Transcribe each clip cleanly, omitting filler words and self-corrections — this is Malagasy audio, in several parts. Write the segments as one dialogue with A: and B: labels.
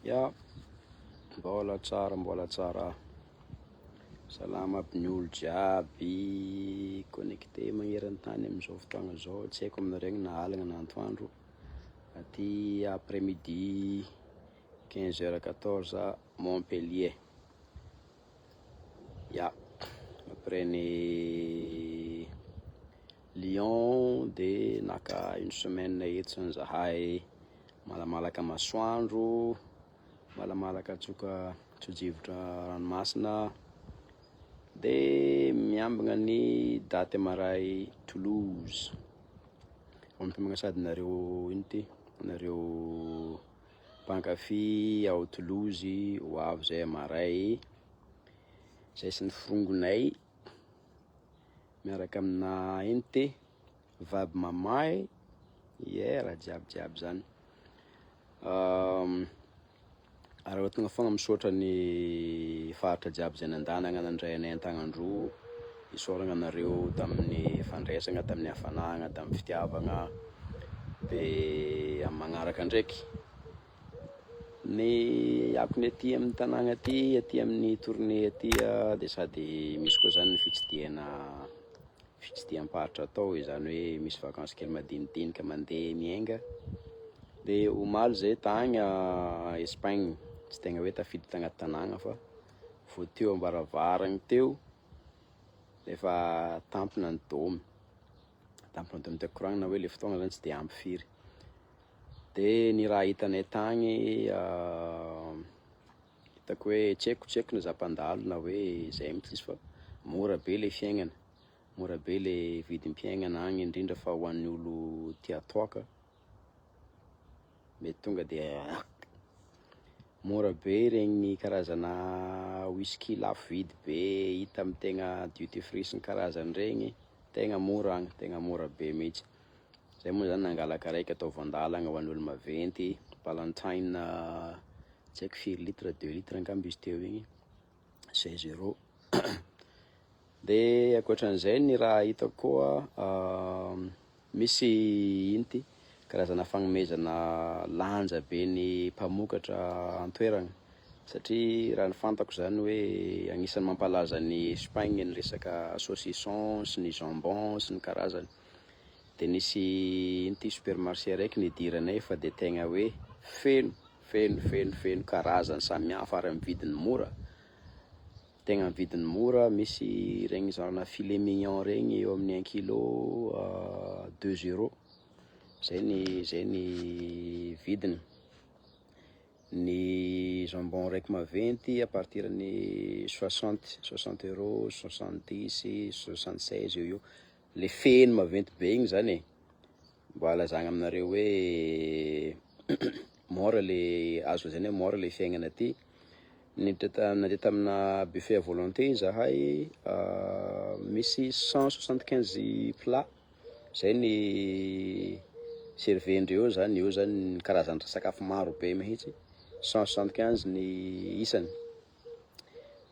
A: Ya, mbola tsara. Salama aby ny olo jiaby connecté magneran-tany amin'izao fotoagna zao. Tsy haiko aminareo na aligna na antoandro. Aty après-midi 15h14 Montpellier. Ya, après ny Lyon de naka une semaine etsy zahay malamalaka masoandro, malamalaka tsoka tsojivotra ranomasina. De miambagna ny daty maray Toulouse. Mampimagna sady nareo inty, nareo mpankafy ao Toulouse ho avy zay maray. Zay sy ny firongonay miaraka amina inty vabo mamay, raha jiaby zany. Raha ohatana fogna misaotra ny faritra jiaby zay nandanagna nandray an-tagnandro, isaoragna anareo tamin'ny fandraisagna, tamin'ny hafanagna, tamin'ny fitiavagna. De amin'ny magnaraka ndraiky ny akony aty amin'ny tanàgna aty amin'ny tournée aty de sady misy koa zany ny fitsidiam-paritra atao, izany hoe misy vacances kely madinidinika mandeha miainga. De omaly zay tagny Espagne, tsy tegna hoe tafidy tagnaty tanàgna fa vao teo ambaravaragny teo efa tampona ny dômy teo koragnina hoe le fotoagna zany tsy de ampy firy. De ny raha hitanay tagny hitako hoe tsy haiko na zapandalo na hoe zay mihitsy izy fa mora be le fiaignana, mora be le vidim-piaignana agny, indrindra fa ho an'ny olo tia toaka. Mety tonga de mora be regny karazana whisky lafo vidy be hita amin'ny tegna duty free sy ny karazany regny, tegna mora agny, tegna mora be mihitsy. Zay moa zany nangalaka raiky atao voandalagna ho an'olo maventy, Valentine tsy haiko firy litre 2 litre angamba izy teo igny 16 €. De ankoatran'izay ny raha hitako koa misy inty karazana fagnomezana lanja be ny mpamokatra an-toeragna, satria raha ny fantako zany hoe agnisan'ny mampalaza ny Espagne ny resaka saucisson sy ny jambon sy ny karazany. De nisy inty supermarché raiky nidiranay fa de tegna hoe feno karazany samy hafa ary amin'ny vidiny mora, tegna amin'ny vidiny mora. Misy regny genre filet mignon regny eo amin'ny 1 kilo 2 €. Zay ny vidiny. Ny jambon raiky maventy à partir ny 60 €, 70, 76 eo. Le feno maventy be igny zany mba lazagna aminareo hoe mora le azo zany hoe mora le fiaignana aty. Nandeha tamina buffet à volonté zahay, misy 175 plats zay ny servendreo zany, eo zany karazana sakafo maro be mihitsy, 175 ny isany.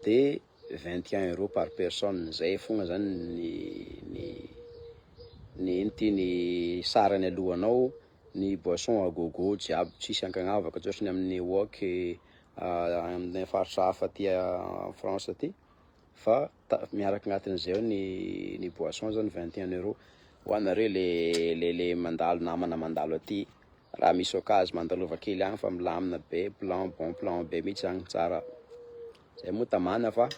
A: De 21 € par personne, zay fogna zany ny sarany alohanao. Ny boisson à gogo jiaby tsisy ankagnavaka ankoatran'ny amin'ny wok amin'ny faritra hafa aty France aty, fa miaraka agnatin'izay ny boisson zany 21 €. Ho anareo le mandalo namana mandalo aty, raha misy occasion mandalova kely agny fa milamina be, bon plan be mihitsy agny tsara. Zay moa tamana fa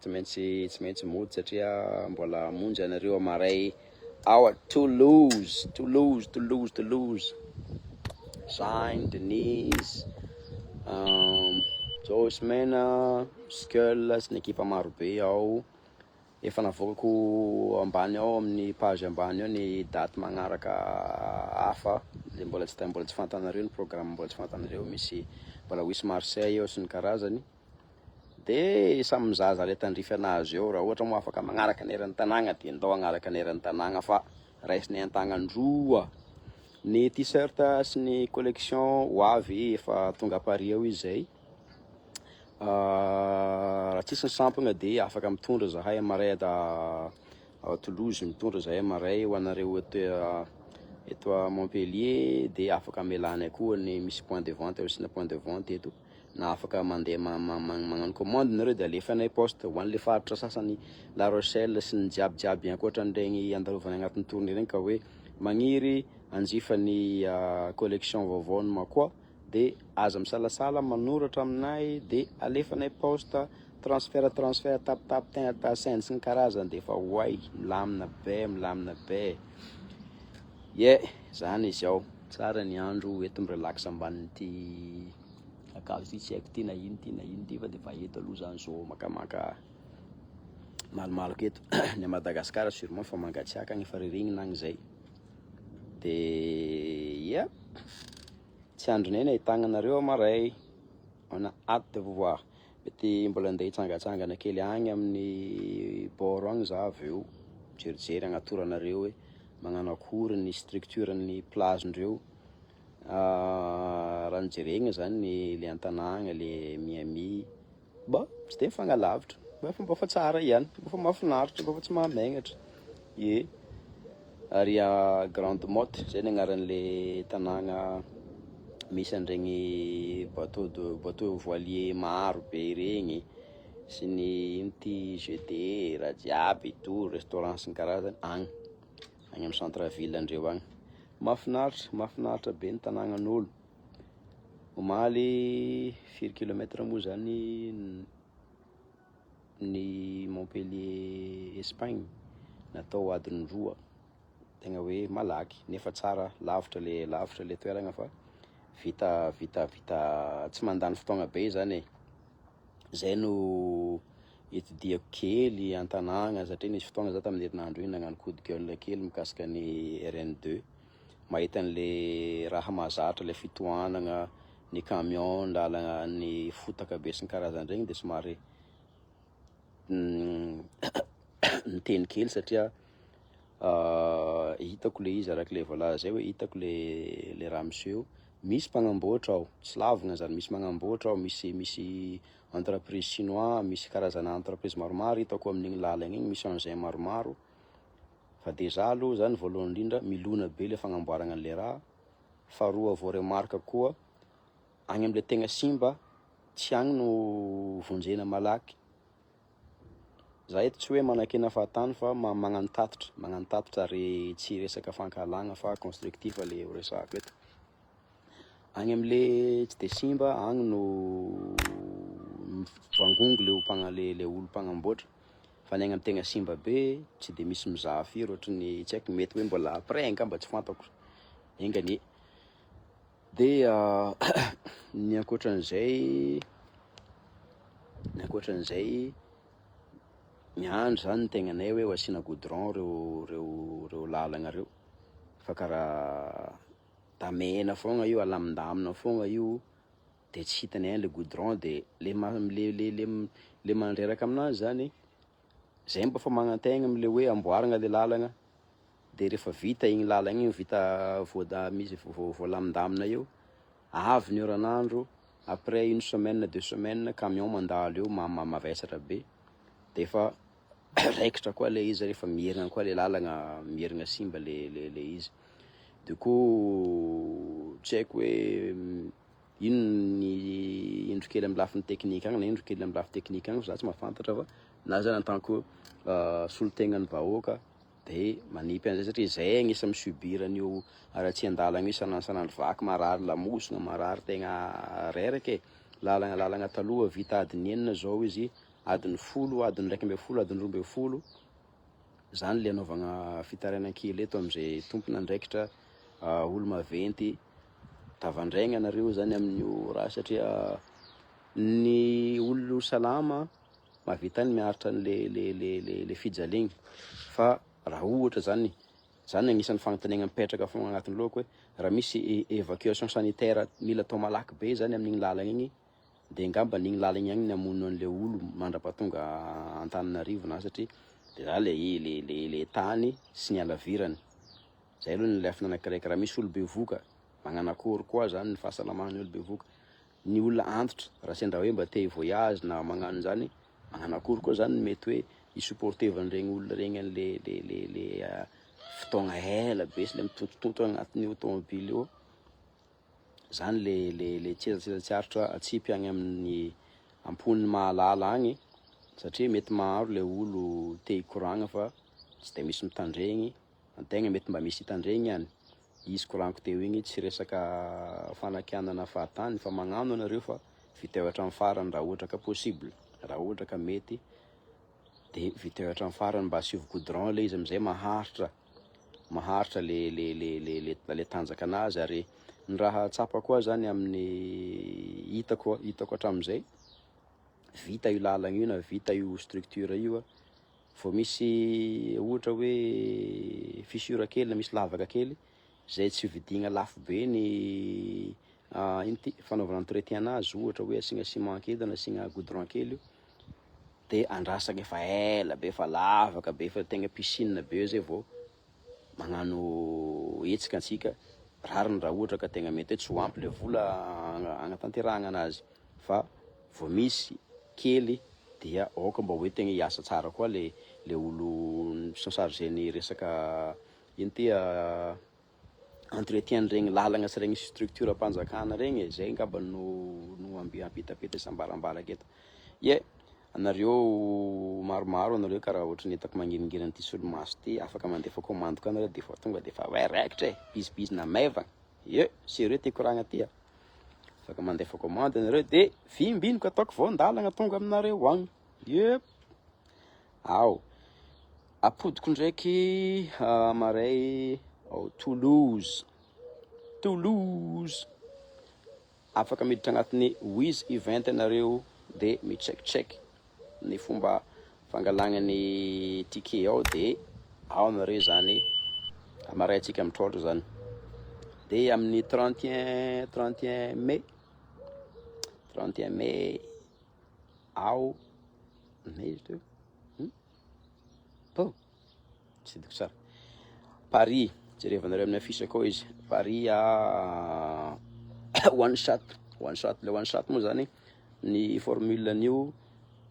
A: tsy maintsy mody satria mbola monjy anareo amaray ao a Toulouse, Saint Denis, zao semaine Skull sy ny ekipa maro be ao. Efa navokako ambany ao amin'ny page ambany ao ny daty magnaraka hafa, de mbola tsy fantanareo ny programme, mbola tsy fantanareo. Misy mbola Wish Marseille ao sy ny karazany. De samy mizaza le tandrify anazy eo, raha ohatra moa afaka magnaraka ny eran'ny tanàgna de ndao agnaraka ny eran'ny tanàgna, fa raisinay an-tagnandroa. Ny t-shirt sy ny collection ho avy efa tonga à Paris ao izy zay. Raha tsisy ny sampagna de afaka mitondra zahay amaray da Toulouse, mitondra zahay amaray ho anareo eto à Montpellier, de afaka amelanay koa ny misy point de vente, misy point de vente eto. na afaka mandeha magnano commande nareo de alefanay poste ho an'le faritra sasany La Rochelle sy ny jiabijiaby ankoatran'regny andalovany agnatin'ny tournée regny ka hoe magniry anjifany collection vaovao koa de aza misalasala manoratra aminay de alefanay poste transfert tap tegna tasend sy ny karazany de efa hoay milamina be zany izy ao tsara ny andro eto mirelax ambanin'ity akazo ty tsy haiko ty na ino ty fa de fa eto aloha zany zao makamaka malimaloko eto ny Madagasikara sûrement fa mangatsiaka agny efa rirignina agny zay de tsy andronay ny ahitagna anareo amaray on a hâte de vous voir mety mbola andeha hitsangatsangana kely agny amin'ny bord agny za avy eo jerijery agnatora anareo hoe magnano akory ny structure-ny plage-ndreo raha nijerena zany le antanagna le Miami tsy de mifagnalavitra mba fa tsara ihany mba fa mahafinaritra mba fa tsy mahamenatra ary Grande Motte zay ny agnaran'le tanàgna misy an'iregny bateau voilier maro be regny sy ny inty jeté raha jiaby tour restaurant sy ny karazany agny amin'ny centre ville andreo agny mahafinaritra be ny tanàgnan'olo omaly 4 kilomètre moa zany ny Montpellier Espagne natao adiny 2 tegna hoe malaky nefa tsara lavitra le toerana fa vita tsy mandany fotoagna be zany zay no etidiako kely antanàgna satria nisy fotoagna za tamin'ny herinandro iny nagnano coup de gueule kely mikasika ny RN2 mahita an'le raha mahazatra le fitohanagna ny camion lalagna ny fotaka be sy ny karazany regny de somary niteny kely satria hitako le izy araka le voalaza zay hoe hitako le raha monsieur misy mpagnamboatra ao tsy lavagna zany misy magnamboatra ao misy entreprise chinois misy karazana entreprise maromaro hitako amin'igny lalagna igny misy engin maromaro fa déjà aloha zany voalohany indrindra milona be le fagnamboarana an'le raha faharoa vao remarque koa agny am'le tegna simba tsy agny no vonjena malaky za eto tsy hoe manakena fahatany fa magnano tatitra ary tsy resaka fankalagna fa constructif le resako eto agny am'le tsy de simba agny no vangongo le olo mpagnamboatra fa ny agny am'tegna simba be tsy de misy mizaha firy ohatrany tsy haiko mety hoe mbola après angamba tsy fantako engany de ny ankoatran'izay miandry zany ny tegnanay hoe ho asiana goudron reo lalagna reo fa karaha damena fogna io alamindamina fogna io de tsy hitanay le goudron de le mandreraka aminazy zany zay mba fa magnantegna am'le hoe amboaragna le lalagna de rehefa vita igny lalagna igny vita misy voalamindamina io avy ny oranandro après 1 semaine 2 semaines camion mandalo eo mavesatra be de efa raikitra koa le izy rehefa mierigna koa le lalagna mierigna simba le izy du coup tsy haiko hoe ino ny indro kely amin'ny lafiny teknika agny na indro kely amin'ny lafiny teknika agny za tsy mahafantatra fa na zany en tant que solotegnan'ny vahoaka de manipy an'izay satria zay agnisa misubir an'io raha tsy andalagna io sanandro vaky marary lamosina marary tegna reraka lalagna taloha vita adiny enina zao izy adiny 10 adiny 1.10 adiny 12 zany le anaovagna fitaranan-kely eto am'izay tompona andraikitra olo maventy tavandraigna anareo zany amin'io raha satria ny olo salama mahavita ny miaritra le fijaligny fa raha ohatra zany agnisan'ny fagnontaniagna mipetraka fogna agnatin'ny loko hoe raha misy évacuation sanitaire mila atao malaky be zany amin'igny lalagna igny de ngamba n'igny lalagna igny namono an'le olo mandrapatonga Antananarivo na satria de za le tany sy ny alavirany zay aloha ny lefiny anakiraiky raha misy olo bevoka magnano akory koa zany ny fahasalaman'ny olo bevoka ny olona antitra raha sendra hoe mba te voyage na magnano zany magnano akory koa zany mety hoe isupportevan'iregny olona regny an'le fotoagna ela be sy le mitontotonto agnatin'io tomobily io zany le tselatselatsarotra atsipy agny amin'ny amponiny mahalala agny satria mety maro le olo te hikoragna fa tsy de misy mitandregny, antegna mety mba misy hitandregny ihany. Izy koragniko teo igny tsy resaka fanakianana fahatany fa magnano anareo fa viteo hatramin'ny farany raha ohatra ka possible, raha ohatra ka mety de viteo hatramin'ny farany mba asivo goudron le izy am'zay maharitra le tanjaka anazy. Ary ny raha tsapa koa zany amin'ny hitako hatramin'izay vita io lalagna io na vita io structure io vao misy ohatra hoe fissure kely na misy lavaka kely zay tsy vidigna lafo be ny fanaovana entretien anazy, ohatra hoe asiagna ciment kely na asiagna goudron kely io de andrasagna efa ela be, efa lavaka be, fa tegna piscine be zay vao magnano hetsika antsika rariny raha ohatra ka tegna mety hoe tsy ho ampy le vola agnatanterahagna anazy. Fa vao misy kely dia aoka mba hoe tegna hiasa tsara koa le olo chargé ny resaka ino ty entretien regny lalagna sy regny structure ampanjakana regny, zay angamba no ampitapita sambarambaraka eto. Anareo maromaro anareo karaha ohatry ny hitako mangiringiriny an'ity solomaso ty, afaka mandefa commande koa anareo de fa tonga de fa raikitra bizibizina maivagna. Sérieux ty koragna ty afaka mandefa commande anareo de vimbiniko ataoko voandalagna tonga aminareo agny. Ao apodiko ndraiky maray ao Toulouse, afaka miditra agnatin'ny Wiz Event anareo de mi-check ny fomba fangalagna ny ticket ao de ao anareo zany amaray antsika mitrôtra zany. De amin'ny 31 mai ao mai teo tsy diko tsara Paris, jerevanareo amin'ny affiche akao izy Paris one shot le one shot moa zany ny formule an'io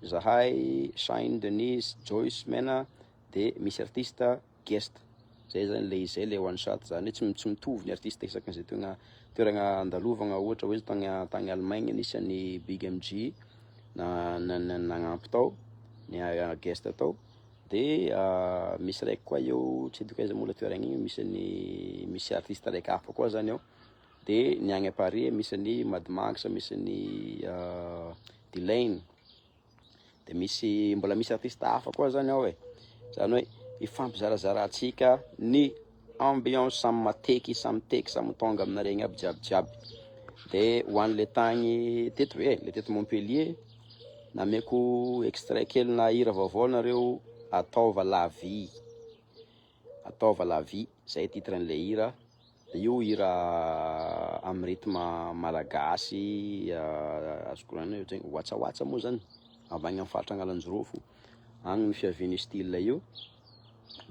A: zahay Shine Denise Joyce Mena de misy artiste guest zay zany le izay le one shot zany tsy mitovy ny artiste isakan'izay toeragna andalovagna. Ohatra hoe tagny Allemagne nisy an'ny Big MG nagnampy tao ny guest tao de misy raiky koa eo tsy haiko aiza mola toeragna igny misy artiste raiky hafa koa zany ao. De ny agny à Paris misy ny Mad Max, misy ny Delane de mbola misy artiste hafa koa zany ao zany hoe ifampizarazaratsika ny ambiance samy mateky samy tonga aminaregny aby jiaby. De ho an'le tagny teto le teto Montpellier nameko extrait kely na hira vaovao nareo ataova la vie zay titran'le hira. Io hira amin'ny rythme malagasy azoko ragnona io zegny watsawaatsa moa zany avy agny amin'ny faritra Agnalanjirofo agny ny fiavian'ny style io.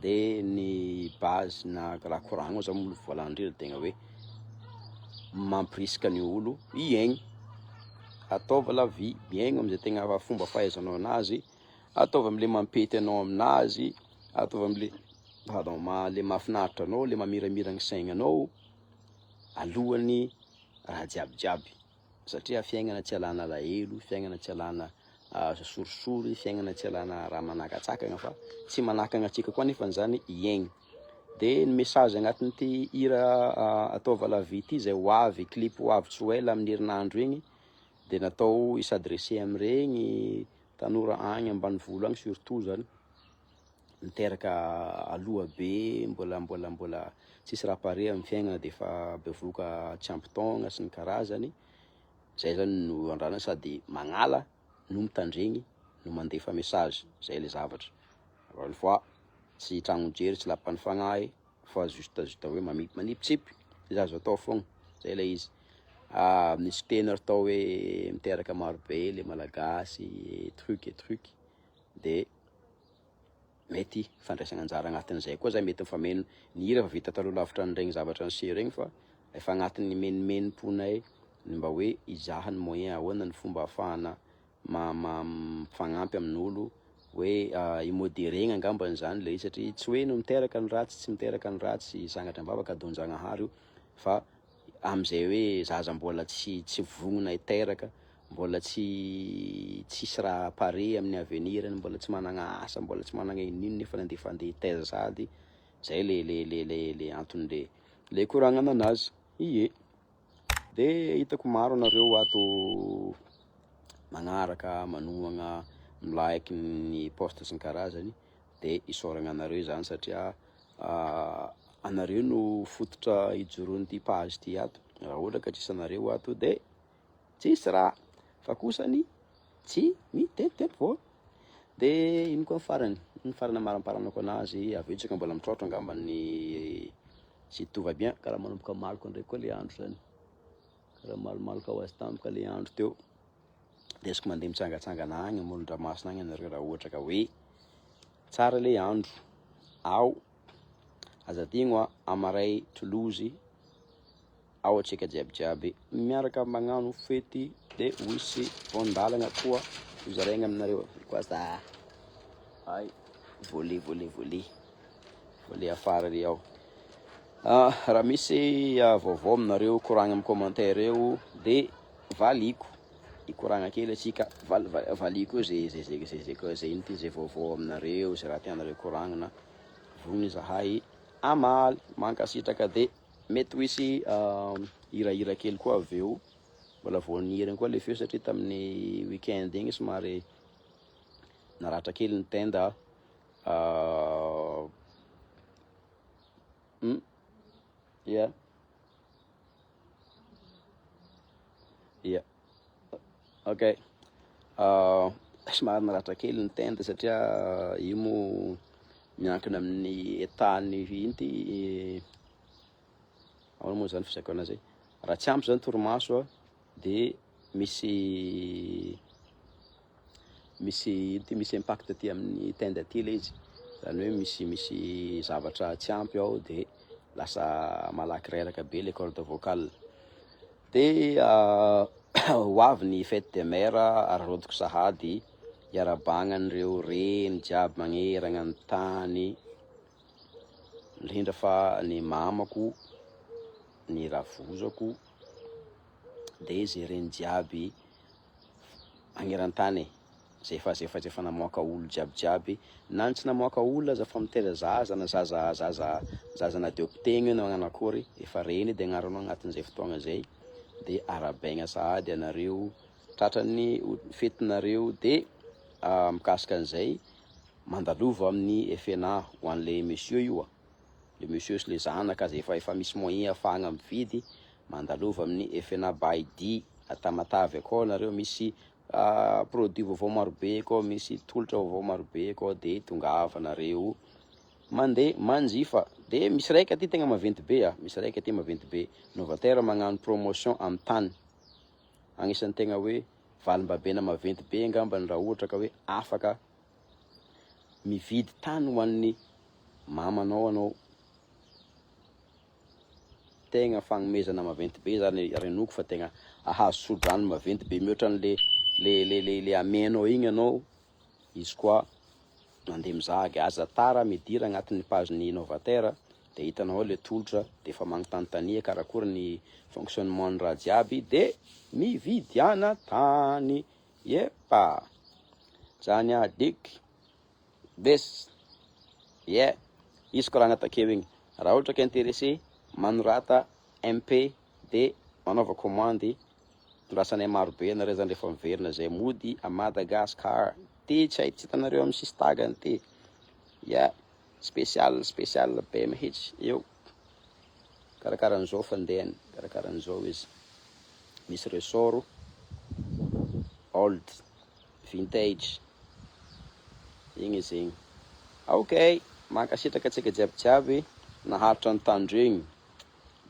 A: De ny base na raha koragno zany molo voalandrira tegna hoe mampirisika ny olo hiaigny, ataova la vie, miaigna am'zay tegna fomba fahaizanao anazy, ataova am'le mampety anao aminazy, ataova am'le le mahafinaritra anao, le mamiramira gny saignanao alohan'ny raha jiabijiaby. Satria fiaignana tsy alana alahelo, fiaignana tsy alana sorisory, fiaignana tsy alana raha manakatsakagna fa tsy manakagna antsika koa nefa zany hiaigny. De ny message agnatin'ity hira ataova la vie ty zay hoavy clip hoavy tsy ho ela amin'ny herinandro igny de natao s'adresser am'iregny tanora agny ambanivolo agny surtout zany miteraka aloha be mbola tsisy raha pare amin'ny fiaignana de fa bevoka tsy ampy taogna sy ny karazany. Zay zany no andrana sady magnala no mitandregny no mandefa message, zay le zavatra. Encore une fois tsy tragnon-jery tsy lapan'ny fagnahy fa juste hoe manipitsipi zay azo atao fogna, zay le izy. Misy tenor tao hoe miteraka maro be le malagasy truc de mety fandraisagna anjara agnatin'izay koa zay mety mifameno ny hira fa vita taloha lavitra an'iregny zavatra niseho regny fa efa agnatin'ny menimeniponay ny mba hoe hizaha ny moyen ahoana ny fomba ahafahana mifagnampy amin'olo hoe imodérena angambany zany le izy satria tsy hoe no miteraka ny ratsy tsy miteraka ny ratsy sagnatry ambavaka donjanahary io fa am'izay hoe zaza mbola tsy vognona hiteraka, mbola tsisy raha pare amin'ny avenirany, mbola tsy managna asa, mbola tsy managna inino nefa nandefa andeha hitaiza sady. Zay le antony le koragnana anazy. Ie. De hitako maro anareo ato magnaraka manognagna like ny post sy ny karazany, de isaoragna anareo zany satria anareo no fototra ijoroan'ny ty page ty ato. Raha ohatra ka tsisy anareo ato de tsisy raha, fa kosany tsy mitentitento foa. De ino koa ny farany amaramparanako anazy, aveo tsika mbola mitrôtra angambany sy tout bien, karaha manomboka maloko ndraiky koa le andro zany, karaha malomaloka ho azy tampoka le andro teo. De azoko mandeha mitsangatsangana agny amoron-dranomasina agny anareo raha ohatra ka hoe tsara le andro. Ao azadigno Amaray Toulouse, ao atsika jiabijiaby miaraka magnano fety de wisy vondalagna koa hozaraigna aminareo koa za. Ay, volley afara ry ao. Raha misy vaovao aminareo koragna amin'ny commentaire eo de valiko ikoragna kely atsika, valiko eo zay ino ty zay vaovao aminareo, zay raha tianareo koragnana, vogny zahay amaly mankasitraka. De mety wisy hirahira kely koa aveo, mbola voanirana koa le feo satria tamin'ny weekend igny somary naratra kely ny tenda. Yeah. Okay. Somary naratra kely ny tenda satria io mo miankina amin'ny état-ny ino ty ahoana moa zany fizakana zay, raha tsy ampy zany torimaso de misy impact ty amin'ny tenda ty le izy, zany hoe misy zavatra tsy ampy ao de lasa malaky reraka be le corde vocale. De ho avy ny fête des mères ararodiko sahady iarabagnan'ireo reny jiaby magneragna ny tany, indrindra fa ny mamako, ny ravozako, de zay reny jiaby magneran-tany zay efa namoaka olo jiabijiaby, na tsy namoaka olo aza fa mitera zaza na zaza nadeko tegna na magnano akory, efa reny de agnaranao agnatin'izay fotoagna zay. De arabaigna sahady anareo tratran'ny fetinareo. De mikasika an'izay mandalova amin'ny FNA ho an'le monsieur io, le monsieur sy le zanaka zay efa misy moyen ahafahagna mividy, mandalova amin'ny FNA by Tamatavy akao nareo, misy produit vaovao marobe akao, misy tolotra vaovao marobe akao. De tongava nareo mandeha manjifa. De misy raiky aty tegna maventy be, Novateur magnano promotion amin'ny tany, agnisan'ny tegna hoe valimbabena maventy be angambany raha ohatra ka hoe afaka mividy tany ho an'ny mamanao anao. Tegna fagnomezana maventy be zany renoko, fa tegna ahazo sodrano maventy be mihoatra le amenao igny anao. Izy koa mandeha mizahagy aza tara midira agnatin'ny page-ny Novateur, de hitanao le tolotra, de efa magnontanontania karakory ny fonctionnement ny raha jiaby, de mividiana tany. Yepa zany diky bes. Izy koragna takeo igny, raha ohatra ka intéressé manorata MP de manaova commande, tondrasanay marobe anareo zany rehefa miverina zay mody a Madagascar. Ty tsy hitanareo amin'ny sistagany ty. Spécial be mihitsy eo, karakaran'izao fandehany, karakaran'izao izy. Misy resort old, vintage, igny zegny. Okay, mankasitraka antsika jiabijiaby naharitra ny tandregny,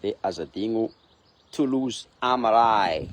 A: de azadigno Toulouse Amaray.